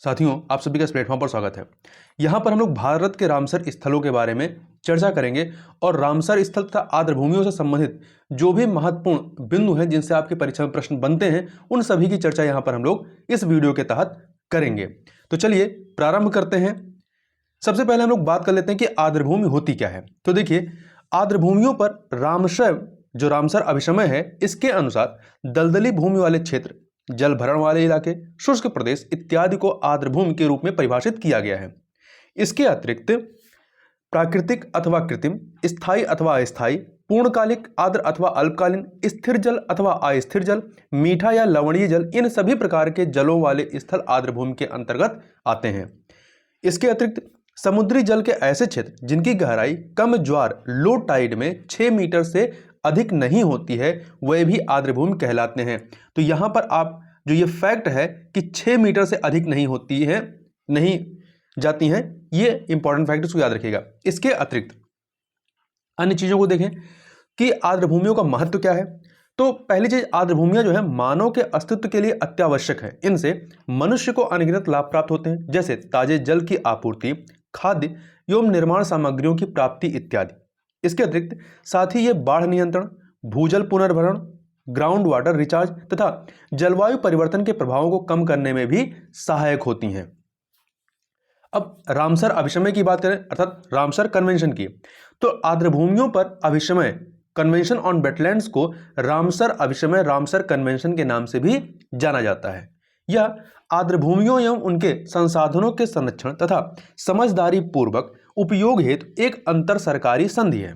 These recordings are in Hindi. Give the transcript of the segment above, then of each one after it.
साथियों, आप सभी का इस प्लेटफॉर्म पर स्वागत है। यहाँ पर हम लोग भारत के रामसर स्थलों के बारे में चर्चा करेंगे और रामसर स्थल तथा आर्द्रभूमियों से संबंधित जो भी महत्वपूर्ण बिंदु हैं जिनसे आपके परीक्षा में प्रश्न बनते हैं, उन सभी की चर्चा यहाँ पर हम लोग इस वीडियो के तहत करेंगे। तो चलिए प्रारंभ करते हैं। सबसे पहले हम लोग बात कर लेते हैं कि आर्द्रभूमि होती क्या है। तो देखिए, आर्द्रभूमियों पर जो रामसर अभिसमय है, इसके अनुसार दलदली भूमि वाले क्षेत्र, जल भरण वाले इलाके, शुष्क प्रदेश इत्यादि को आर्द्रभूमि के रूप में परिभाषित किया गया है। इसके अतिरिक्त प्राकृतिक अथवा कृत्रिम, स्थायी अथवा अस्थायी, पूर्णकालिक आर्द्र अथवा अल्पकालीन, स्थिर जल अथवा अस्थिर जल, मीठा या लवणीय जल, इन सभी प्रकार के जलों वाले स्थल आर्द्रभूमि के अंतर्गत आते हैं। इसके अतिरिक्त समुद्री जल के ऐसे क्षेत्र जिनकी गहराई कम ज्वार लो टाइड में 6 मीटर से अधिक नहीं होती है, वह भी आर्द्रभूमि कहलाते हैं। तो यहां पर आप जो ये फैक्ट है कि 6 मीटर से अधिक नहीं जाती हैं, ये इंपॉर्टेंट फैक्ट इसको याद रखिएगा। इसके अतिरिक्त अन्य चीजों को देखें कि आर्द्रभूमियों का महत्व क्या है। तो पहली चीज, आर्द्रभूमियां जो है मानव के अस्तित्व के लिए अत्यावश्यक है। इनसे मनुष्य को अनगिनत लाभ प्राप्त होते हैं, जैसे ताजे जल की आपूर्ति, खाद्य एवं निर्माण सामग्रियों की प्राप्ति इत्यादि। इसके अतिरिक्त साथ ही ये बाढ़ नियंत्रण, भूजल पुनर्भरण, ग्राउंड वाटर रिचार्ज तथा जलवायु परिवर्तन के प्रभावों को कम करने में भी सहायक होती हैं। अब रामसर अभिसमय की बात करें, अर्थात रामसर कन्वेंशन की, तो आर्द्रभूमियों पर अभिसमय कन्वेंशन ऑन वेटलैंड्स को रामसर अभिसमय रामसर कन्वेंशन के नाम से भी जाना जाता है। यह आर्द्रभूमियों एवं उनके संसाधनों के संरक्षण तथा समझदारी पूर्वक उपयोग हेतु एक अंतर सरकारी संधि है।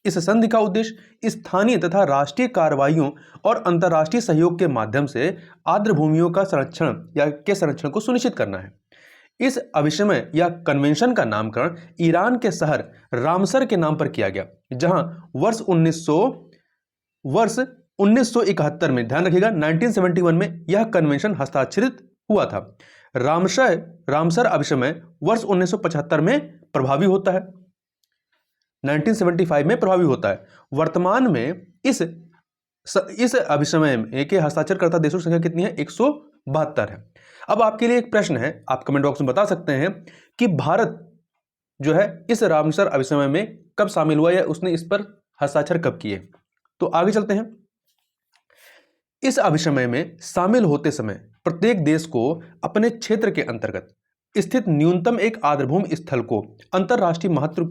इस संधि का उद्देश्य स्थानीय तथा राष्ट्रीय कार्रवाइयों और अंतर्राष्ट्रीय सहयोग के माध्यम से आर्द्रभूमियों का संरक्षण को सुनिश्चित करना है। इस अभिसमय या कन्वेंशन का नामकरण ईरान के शहर रामसर के नाम पर किया गया, जहां वर्ष 1971 में, ध्यान रखिएगा 1971 में यह कन्वेंशन हस्ताक्षरित हुआ था। रामसर अभिसमय वर्ष 1975 में प्रभावी होता है, 1975 में प्रभावी होता है। वर्तमान में इस अभिसमय के हस्ताक्षरकर्ता देशों की संख्या कितनी है? 172 है। अब आपके लिए एक प्रश्न है, आप कमेंट बॉक्स में बता सकते हैं कि भारत जो है इस रामसर अभिसमय में कब शामिल हुआ या उसने इस पर हस्ताक्षर कब किए। तो आगे चलते हैं। इस अभिसमय में शामिल होते समय प्रत्येक देश को अपने क्षेत्र के अंतर्गत स्थित न्यूनतम एक आर्द्रभूमि स्थल को अंतरराष्ट्रीय महत्व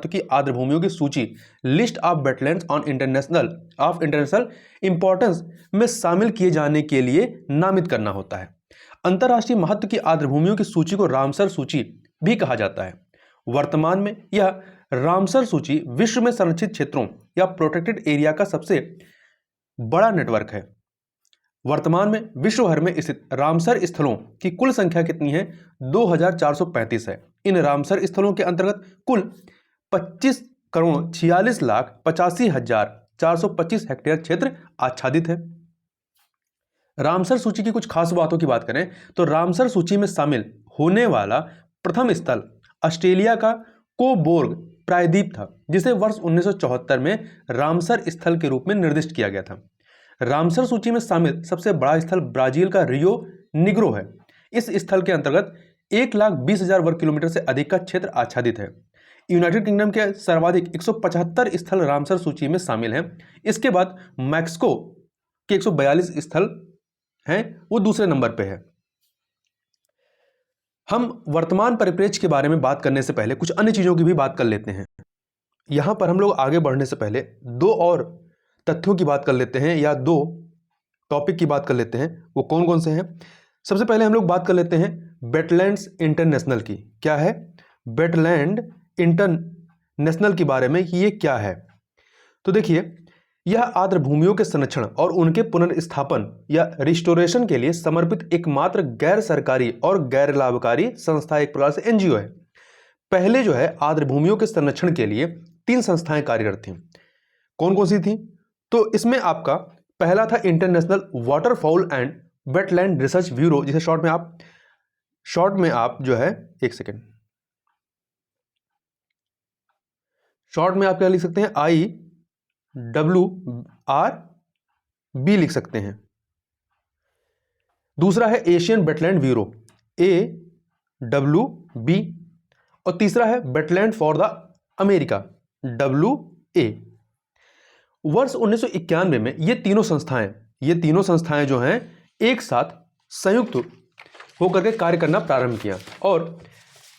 की आर्द्रभूमियों की सूची, list of wetlands on international importance में शामिल किए जाने के लिए नामित करना होता है। अंतरराष्ट्रीय महत्व की आर्द्रभूमियों की सूची को रामसर सूची भी कहा जाता है। वर्तमान में यह रामसर सूची विश्व में संरक्षित क्षेत्रों या प्रोटेक्टेड एरिया का सबसे बड़ा नेटवर्क है। वर्तमान में विश्व भर में स्थित रामसर स्थलों की कुल संख्या कितनी है? 2435 है। इन रामसर स्थलों के अंतर्गत कुल 25,46,85,425 हेक्टेयर क्षेत्र आच्छादित है। रामसर सूची की कुछ खास बातों की बात करें तो रामसर सूची में शामिल होने वाला प्रथम स्थल ऑस्ट्रेलिया का कोबोर्ग प्रायद्वीप था, जिसे वर्ष 1974 में रामसर स्थल के रूप में निर्दिष्ट किया गया था। रामसर सूची में शामिल सबसे बड़ा स्थल ब्राजील का रियो निग्रो है। इस स्थल के अंतर्गत 1,20,000 वर्ग किलोमीटर से अधिक का क्षेत्र आच्छादित है। यूनाइटेड किंगडम के सर्वाधिक 175 स्थल रामसर सूची में शामिल हैं। इसके बाद मैक्सिको के 142 स्थल हैं, वो दूसरे नंबर पे है। हम वर्तमान परिप्रेक्ष्य के बारे में बात करने से पहले कुछ अन्य चीजों की भी बात कर लेते हैं। यहां पर हम लोग आगे बढ़ने से पहले दो और तथ्यों की बात कर लेते हैं, या दो टॉपिक की बात कर लेते हैं। वो कौन कौन से हैं? सबसे पहले हम लोग बात कर लेते हैं वेटलैंड्स इंटरनेशनल की। क्या है वेटलैंड इंटरनेशनल के बारे में, ये क्या है? तो देखिए, यह आर्द्रभूमियों के संरक्षण और उनके पुनर्स्थापन या रिस्टोरेशन के लिए समर्पित एकमात्र गैर सरकारी और गैर लाभकारी संस्था, एक प्रकार से एनजीओ है। पहले जो है आर्द्रभूमियों के संरक्षण के लिए 3 संस्थाएं कार्यरत थीं। कौन कौन सी थी? तो इसमें आपका पहला था International Waterfowl and Wetland Research Bureau, जिसे शॉर्ट में आप जो है, एक सेकेंड, शॉर्ट में आप क्या लिख सकते हैं? IWRB लिख सकते हैं। दूसरा है Asian wetland bureau, AWRB WB, और तीसरा है wetland for the America, WA। वर्ष 1991 में ये तीनों संस्थाएं जो हैं एक साथ संयुक्त होकर के कार्य करना प्रारंभ किया और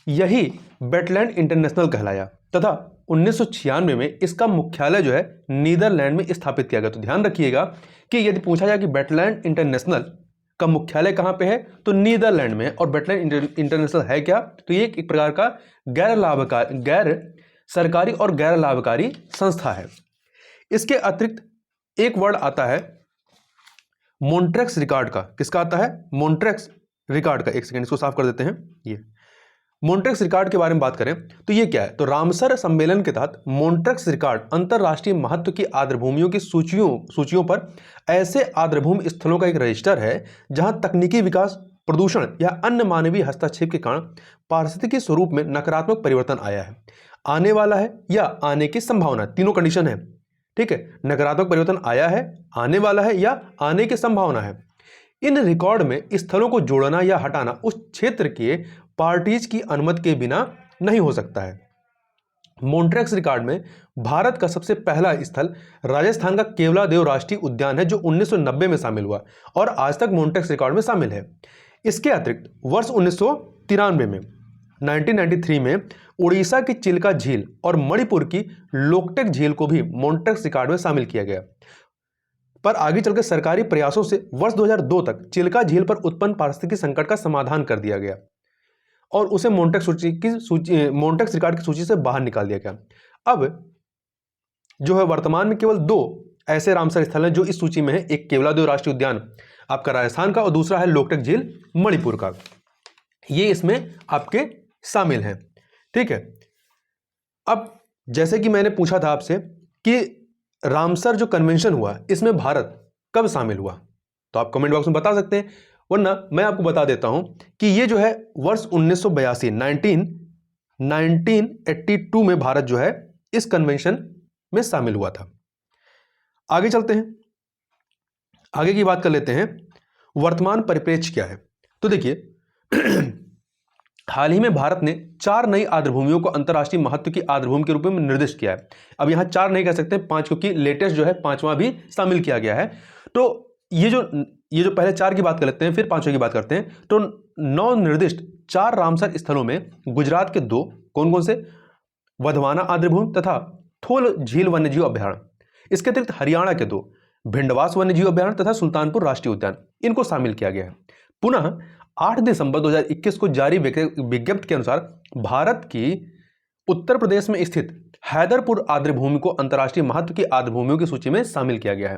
यही वेटलैंड इंटरनेशनल कहलाया तथा 1996 में इसका मुख्यालय जो है नीदरलैंड में स्थापित किया गया। तो ध्यान रखिएगा कि यदि पूछा जाए कि वेटलैंड इंटरनेशनल का मुख्यालय कहाँ पे है तो नीदरलैंड में है। और वेटलैंड इंटरनेशनल है क्या, तो ये एक प्रकार का गैर सरकारी और गैर लाभकारी संस्था है। इसके अतिरिक्त एक वर्ड आता है मॉन्ट्रेक्स रिकॉर्ड का। किसका आता है? मॉन्ट्रेक्स रिकॉर्ड का। एक सेकंड इसको साफ कर देते हैं। ये मॉन्ट्रेक्स रिकॉर्ड के बारे में बात करें तो ये क्या है, तो रामसर सम्मेलन के तहत मॉन्ट्रेक्स रिकॉर्ड अंतरराष्ट्रीय महत्व की आर्द्रभूमियों की सूचियों पर ऐसे आर्द्रभूमि स्थलों का एक रजिस्टर है जहां तकनीकी विकास, प्रदूषण या अन्य मानवीय हस्तक्षेप के कारण पारिस्थितिकी स्वरूप में नकारात्मक परिवर्तन आया है, आने वाला है या आने की संभावना। तीनों कंडीशन है, ठीक है। नकारात्मक परिवर्तन आया है, आने वाला है या आने की संभावना है। इन रिकॉर्ड में स्थलों को जोड़ना या हटाना उस क्षेत्र के पार्टीज की अनुमति के बिना नहीं हो सकता है। मॉन्ट्रेक्स रिकॉर्ड में भारत का सबसे पहला स्थल राजस्थान का केवलादेव राष्ट्रीय उद्यान है जो 1990 में शामिल हुआ और आज तक मॉन्ट्रेक्स रिकॉर्ड में शामिल है। इसके अतिरिक्त वर्ष 1993 में 1993 में उड़ीसा की चिल्का झील और मणिपुर की लोकटेक झील को भी मॉन्ट्रेक्स रिकॉर्ड में शामिल किया गया। पर आगे चलकर सरकारी प्रयासों से वर्ष 2002 तक चिल्का झील पर उत्पन्न पारिस्थितिकी संकट का समाधान कर दिया गया और उसे मॉन्ट्रेक्स रिकॉर्ड की सूची से बाहर निकाल दिया गया। अब जो है वर्तमान में केवल 2 ऐसे रामसर स्थल हैं जो इस सूची में है। एक केवलादेव राष्ट्रीय उद्यान आपका राजस्थान का और दूसरा है लोकटेक झील मणिपुर का। ये इसमें आपके शामिल हैं, ठीक है। अब जैसे कि मैंने पूछा था आपसे कि रामसर जो कन्वेंशन हुआ इसमें भारत कब शामिल हुआ, तो आप कमेंट बॉक्स में बता सकते हैं, वरना मैं आपको बता देता हूं कि ये जो है वर्ष 1982 में भारत जो है इस कन्वेंशन में शामिल हुआ था। आगे चलते हैं, आगे की बात कर लेते हैं। वर्तमान परिप्रेक्ष्य क्या है, तो देखिए हाल ही में भारत ने 4 नई आर्द्रभूमियों को अंतर्राष्ट्रीय महत्व की आर्द्रभूमि के रूप में निर्दिष्ट किया है। अब यहां 4 नहीं कह सकते, 5, क्योंकि लेटेस्ट जो है 5वां भी शामिल किया गया है। तो ये जो पहले 4 की बात कर लेते हैं फिर 5वें की बात करते हैं। तो नौ निर्दिष्ट 4 रामसर स्थलों में गुजरात के 2 कौन कौन से, वधवाना आर्द्रभूमि तथा थोल झील वन्यजीव अभ्यारण्य। इसके अतिरिक्त हरियाणा के 2 भिंडवास वन्यजीव अभ्यारण्य तथा सुल्तानपुर राष्ट्रीय उद्यान, इनको शामिल किया गया है। पुनः 8 दिसंबर 2021 को जारी विज्ञप्ति के अनुसार भारत की उत्तर प्रदेश में स्थित हैदरपुर आर्द्रभूमि को अंतर्राष्ट्रीय महत्व की आर्द्रभूमियों की सूची में शामिल किया गया है।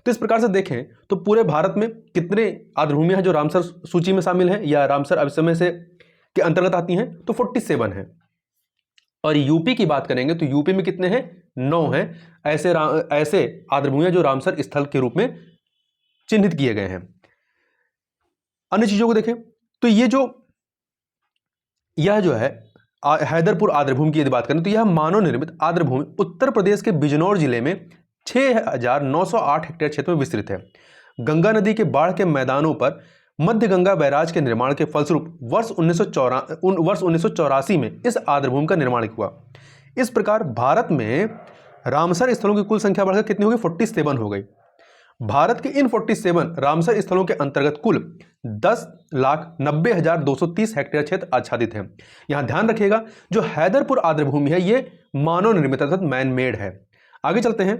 तो इस प्रकार से देखें तो पूरे भारत में कितने आर्द्रभूमियां हैं जो रामसर सूची में शामिल हैं या रामसर अभिसमय से के अंतर्गत आती हैं, तो 47 है। और यूपी की बात करेंगे तो यूपी में कितने हैं, 9 हैं ऐसे आर्द्रभूमियां जो रामसर स्थल के रूप में चिन्हित किए गए हैं। अन्य चीजों को देखें तो यह जो है हैदरपुर आर्द्रभूमि की यदि बात करें तो यह मानव निर्मित आर्द्रभूमि उत्तर प्रदेश के बिजनौर जिले में 6,908 हेक्टेयर क्षेत्र में विस्तृत है। गंगा नदी के बाढ़ के मैदानों पर मध्य गंगा बैराज के निर्माण के फलस्वरूप वर्ष 1984 में इस आर्द्रभूमि का निर्माण हुआ। इस प्रकार भारत में रामसर स्थलों की कुल संख्या बढ़कर कितनी हो गई, 47 हो गई। भारत के इन 47 रामसर स्थलों के अंतर्गत कुल 10,90,230 हेक्टेयर क्षेत्र आच्छादित है। यहां ध्यान रखिएगा जो हैदरपुर आर्द्रभूमि है ये मानव निर्मित अर्थात मैन मेड है। आगे चलते हैं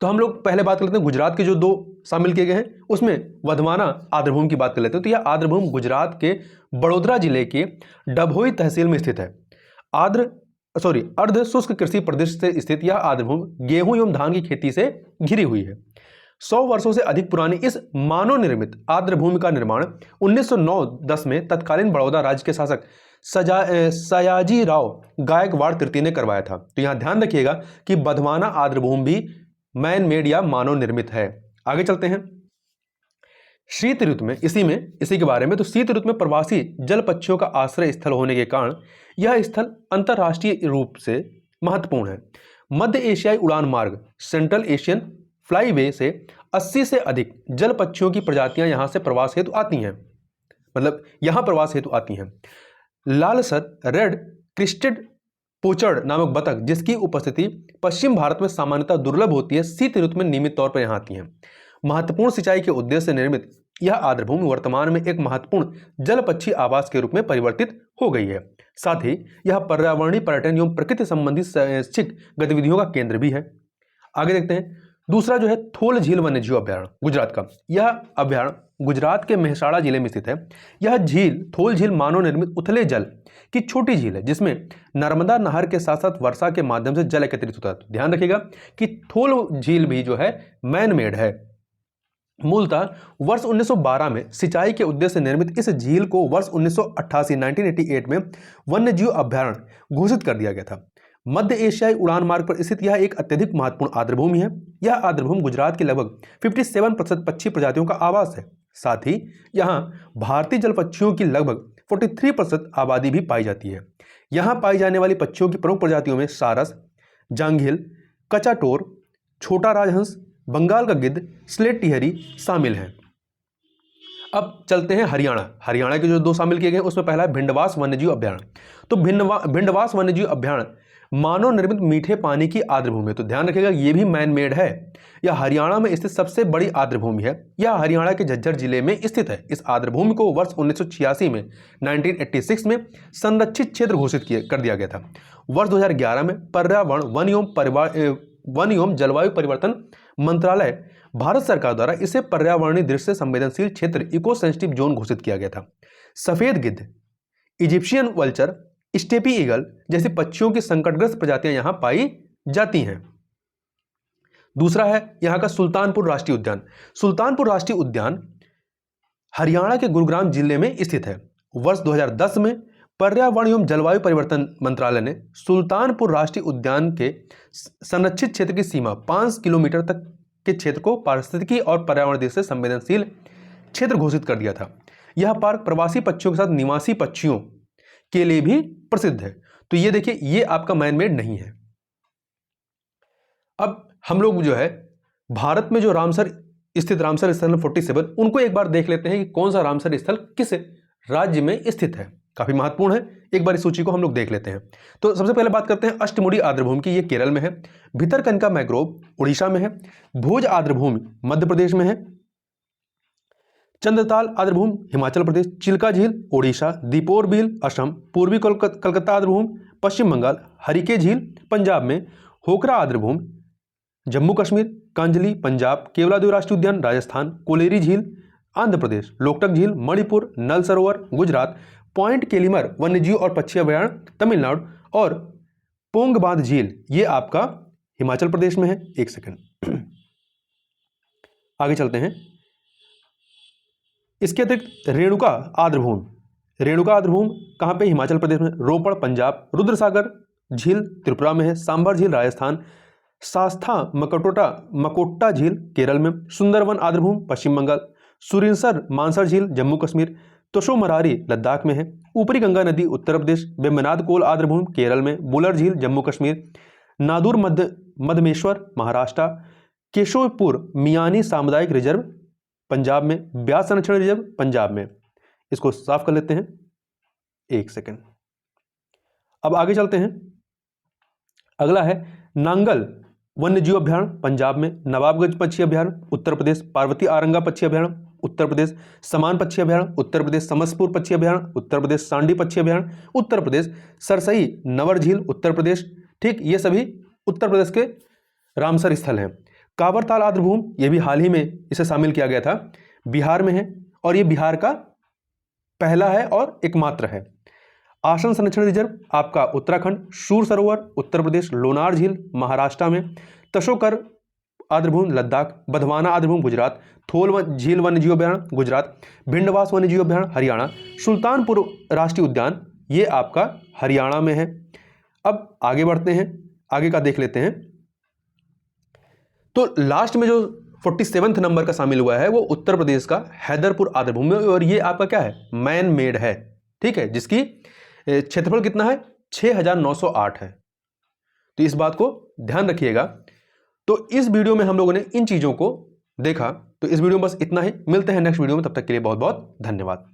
तो हम लोग पहले बात कर लेते हैं गुजरात के जो 2 शामिल किए गए हैं उसमें वधवाना आर्द्रभूमि की बात कर लेते हैं। तो यह आर्द्रभूमि गुजरात के बड़ोदरा जिले के डभोई तहसील में स्थित है। अर्ध शुष्क कृषि प्रदेश से स्थित यह आर्द्रभूमि गेहूं एवं धान की खेती से घिरी हुई है। 100 वर्षों से अधिक पुरानी इस मानव निर्मित आर्द्रभूमि का निर्माण 1909-10 में तत्कालीन बड़ौदा राज्य के शासक सयाजी राव गायकवाड़ तृतीय ने करवाया था। तो यहां ध्यान रखिएगा कि वधवाना आर्द्रभूमि भी मैन मेड या मानव निर्मित है। आगे चलते हैं शीत ऋतु में इसी के बारे में। तो शीत ऋतु में प्रवासी जल पक्षियों का आश्रय स्थल होने के कारण यह स्थल अंतरराष्ट्रीय रूप से महत्वपूर्ण है। मध्य एशियाई उड़ान मार्ग सेंट्रल एशियन फ्लाईवे से 80 से अधिक जल पक्षियों की प्रजातियां यहां से प्रवास हेतु आती हैं। मतलब यहाँ प्रवास हेतु आती हैं। लालसर रेड क्रिस्टेड पोचर्ड नामक बतख, जिसकी उपस्थिति पश्चिम भारत में सामान्यतः दुर्लभ होती है, शीत ऋतु में नियमित तौर पर यहाँ आती हैं। महत्वपूर्ण सिंचाई के उद्देश्य से निर्मित यह आर्द्रभूमि वर्तमान में एक महत्वपूर्ण जल पक्षी आवास के रूप में परिवर्तित हो गई है। साथ ही यह पर्यावरणीय पर्यटन एवं प्रकृति संबंधी शैक्षिक गतिविधियों का केंद्र भी है। आगे देखते हैं, दूसरा जो है थोल झील वन्यजीव अभ्यारण्य गुजरात का। यह अभ्यारण्य गुजरात के मेहसाणा जिले में स्थित है। यह झील थोल झील मानव निर्मित उथले जल की छोटी झील है, जिसमें नर्मदा नहर के साथ साथ वर्षा के माध्यम से जल एकत्रित होता है। तो ध्यान रखिएगा कि थोल झील भी जो है मैन मेड है। मूलतः वर्ष 1912 में सिंचाई के उद्देश्य से निर्मित इस झील को वर्ष 1988 में वन्यजीव अभ्यारण्य घोषित कर दिया गया था। मध्य एशियाई उड़ान मार्ग पर स्थित यह एक अत्यधिक महत्वपूर्ण आर्द्रभूमि है। यह आर्द्रभूमि गुजरात की लगभग 57% पक्षी प्रजातियों का आवास है। साथ ही यहाँ भारतीय जल पक्षियों की लगभग 43% आबादी भी पाई जाती है। यहाँ पाई जाने वाली पक्षियों की प्रमुख प्रजातियों में सारस, जांघिल, कचाटोर, छोटा राजहंस, बंगाल का गिद्ध, स्लेट टिहरी शामिल हैं। अब चलते हैं हरियाणा के जो 2 शामिल किए गए उसमें पहला है भिंडवास वन्यजीव अभ्यारण्य। तो भिंडवास वन्यजीव अभ्यारण्य मानव निर्मित मीठे पानी की आर्द्रभूमि है। तो ध्यान रखिएगा ये भी मैन मेड है। यह हरियाणा में स्थित सबसे बड़ी आर्द्रभूमि है। यह हरियाणा के झज्जर जिले में स्थित है। इस आर्द्रभूमि को वर्ष 1986 में 1986 में संरक्षित क्षेत्र घोषित कर दिया गया था। वर्ष 2011 में पर्यावरण वन एवं जलवायु परिवर्तन मंत्रालय भारत सरकार द्वारा इसे पर्यावरणीय दृष्टि से संवेदनशील क्षेत्र इको सेंसिटिव जोन घोषित किया गया था। सफेद गिद्ध, इजिप्शियन वल्चर, स्टेपी ईगल जैसी पक्षियों की संकटग्रस्त प्रजातियां यहां पाई जाती हैं। दूसरा है यहां का सुल्तानपुर राष्ट्रीय उद्यान। सुल्तानपुर राष्ट्रीय उद्यान हरियाणा के गुरुग्राम जिले में स्थित है। वर्ष 2010 में पर्यावरण एवं जलवायु परिवर्तन मंत्रालय ने सुल्तानपुर राष्ट्रीय उद्यान के संरक्षित क्षेत्र की सीमा 5 किलोमीटर तक के क्षेत्र को पारिस्थितिकी और पर्यावरण दृष्टि से संवेदनशील क्षेत्र घोषित कर दिया था। यह पार्क प्रवासी पक्षियों के साथ निवासी पक्षियों के लिए भी प्रसिद्ध है। तो ये देखिए ये आपका मैन मेड नहीं है। अब हम लोग जो है भारत में जो रामसर स्थित रामसर स्थल 47 उनको एक बार देख लेते हैं कि कौन सा रामसर स्थल किस राज्य में स्थित है। काफी महत्वपूर्ण है, एक बार इस सूची को हम लोग देख लेते हैं। तो सबसे पहले बात करते हैं अष्टमुड़ी आर्द्रभूमि की। ये केरल में है। भितरकनिका मैंग्रोव उड़ीसा में है। भोज आर्द्रभूमि मध्य प्रदेश में है। चंद्रताल आर्द्रभूमि हिमाचल प्रदेश। चिल्का झील ओडिशा। दीपोर झील असम। पूर्वी कलकत्ता आर्द्रभूमि पश्चिम बंगाल। हरिके झील पंजाब में। होकरा आर्द्रभूमि जम्मू कश्मीर। कांजली पंजाब। केवलादेव राष्ट्रीय उद्यान राजस्थान। कोलेरी झील आंध्र प्रदेश। लोकटक झील मणिपुर। नल सरोवर गुजरात। पॉइंट केलिमर वन्यजीव और पक्षी अभयारण्य तमिलनाडु। और पोंग बांध झील ये आपका हिमाचल प्रदेश में है। एक सेकंड आगे चलते हैं। इसके अतिरिक्त रेणुका आर्द्रभूमि कहाँ पे? हिमाचल प्रदेश में। रोपड़ पंजाब। रुद्रसागर झील त्रिपुरा में है। सांभर झील राजस्थान। शास्था मकोट्टा झील केरल में। सुंदरवन आर्द्रभूमि पश्चिम बंगाल। सुरिनसर मानसर झील जम्मू कश्मीर। तोशोमरारी लद्दाख में है। ऊपरी गंगा नदी उत्तर प्रदेश। वेम्बनाद कोल आर्द्रभूमि केरल में। बुलर झील जम्मू कश्मीर। नादूर मधमेश्वर महाराष्ट्र। केशोपुर मियानी सामुदायिक रिजर्व पंजाब में। ब्यास संरक्षण रिजर्व पंजाब में। इसको साफ कर लेते हैं, एक सेकंड। अब आगे चलते हैं। अगला है नांगल वन्यजीव अभ्यारण्य पंजाब में। नवाबगंज पक्षी अभ्यारण्य उत्तर प्रदेश। पार्वती आरंगा पक्षी अभ्यारण्य उत्तर प्रदेश। समान पक्षी अभ्यारण्य उत्तर प्रदेश। समसपुर पक्षी अभ्यारण्य उत्तर प्रदेश। सांडी पक्षी अभ्यारण्य उत्तर प्रदेश। सरसई नवर झील उत्तर प्रदेश। ठीक, ये सभी उत्तर प्रदेश के रामसर स्थल हैं। कांवरताल आर्द्रभूमि ये भी हाल ही में इसे शामिल किया गया था, बिहार में है और ये बिहार का पहला है और एकमात्र है। आसन संरक्षण रिजर्व आपका उत्तराखंड। शूर सरोवर उत्तर प्रदेश। लोनार झील महाराष्ट्र में। तशोकर आर्द्रभूमि लद्दाख। बधवाना आर्द्रभूमि गुजरात। थोल झील वन्यजीव अभ्यारण्य गुजरात। भिंडवास वन्यजीव अभ्यारण्य हरियाणा। सुल्तानपुर राष्ट्रीय उद्यान ये आपका हरियाणा में है। अब आगे बढ़ते हैं, आगे का देख लेते हैं। तो लास्ट में जो 47वें नंबर का शामिल हुआ है वो उत्तर प्रदेश का हैदरपुर आर्द्रभूमि और ये आपका क्या है? मैन मेड है। ठीक है, जिसकी क्षेत्रफल कितना है? 6908 है। तो इस बात को ध्यान रखिएगा। तो इस वीडियो में हम लोगों ने इन चीजों को देखा। तो इस वीडियो में बस इतना ही। मिलते हैं नेक्स्ट वीडियो में, तब तक के लिए बहुत बहुत धन्यवाद।